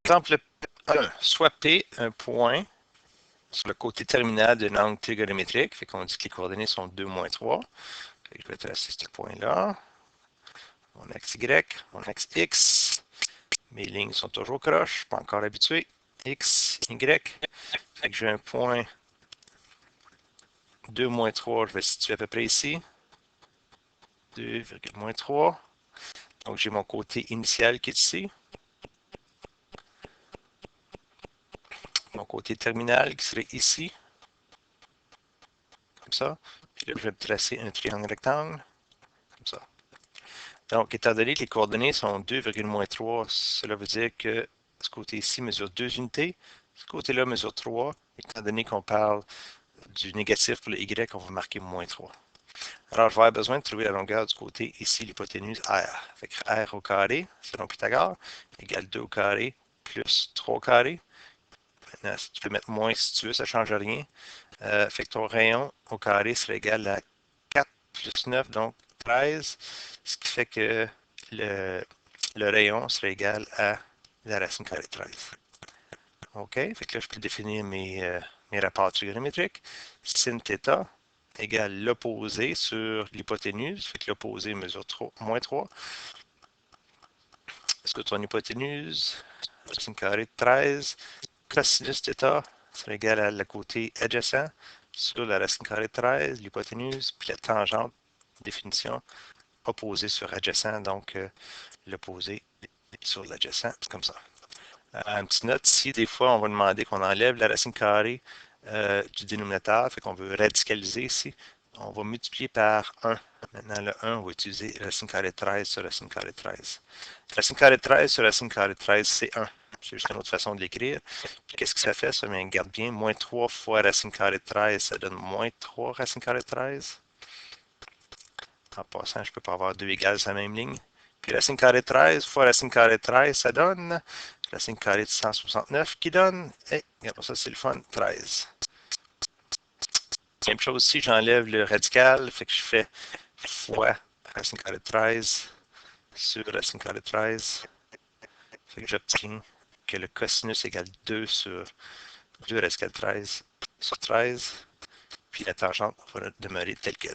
exemple 1, soit P, un point sur le côté terminal d'un angle trigonométrique. Fait qu'on dit que les coordonnées sont 2, moins 3. Fait que je vais tracer ce point-là. Mon axe Y, mon axe X. Mes lignes sont toujours croches, pas encore habitué. X, Y. Fait que j'ai un point 2, moins 3, je vais le situer à peu près ici. 2, moins 3. Donc j'ai mon côté initial qui est ici. Mon côté terminal qui serait ici. Comme ça. Puis là, je vais tracer un triangle rectangle. Comme ça. Donc, étant donné que les coordonnées sont 2,-3, cela veut dire que ce côté-ci mesure 2 unités, ce côté-là mesure 3. Étant donné qu'on parle du négatif pour le Y, on va marquer moins 3. Alors, je vais avoir besoin de trouver la longueur du côté ici, l'hypoténuse R. Fait que R au carré, selon Pythagore, égale 2 au carré plus 3 au carré. Maintenant, tu peux mettre moins si tu veux, ça ne change rien. Fait que ton rayon au carré serait égal à 4 plus 9, donc 13, ce qui fait que le rayon serait égal à la racine carrée de 13. OK? Fait que là, je peux définir mes rapports trigonométriques. Sin θ égale l'opposé sur l'hypoténuse. Fait que l'opposé mesure moins 3. Est-ce que ton hypoténuse, racine carrée de 13, cosinus θ serait égal à le côté adjacent sur la racine carrée de 13, l'hypoténuse, puis la tangente, définition, opposé sur adjacent, donc l'opposé sur l'adjacent, comme ça. Une petite note ici, des fois, on va demander qu'on enlève la racine carrée du dénominateur, fait qu'on veut radicaliser ici. On va multiplier par 1. Maintenant, le 1, on va utiliser racine carrée de 13 sur racine carrée de 13. Racine carrée de 13 sur racine carrée de 13, c'est 1. C'est juste une autre façon de l'écrire. Qu'est-ce que ça fait, ça? Bien, garde bien, moins 3 fois racine carrée de 13, ça donne moins 3 racine carrée de 13. En passant, je ne peux pas avoir 2 égales sur la même ligne. Puis racine carrée de 13 fois racine carrée de 13, ça donne racine carrée de 169 qui donne, et regarde ça, c'est le fun, 13. Même chose ici, j'enlève le radical, fait que je fais fois racine carrée de 13 sur racine carrée de 13. Fait que j'obtiens que le cosinus égale 2 sur 2 radical 13 sur 13. Puis la tangente va demeurer telle qu'elle.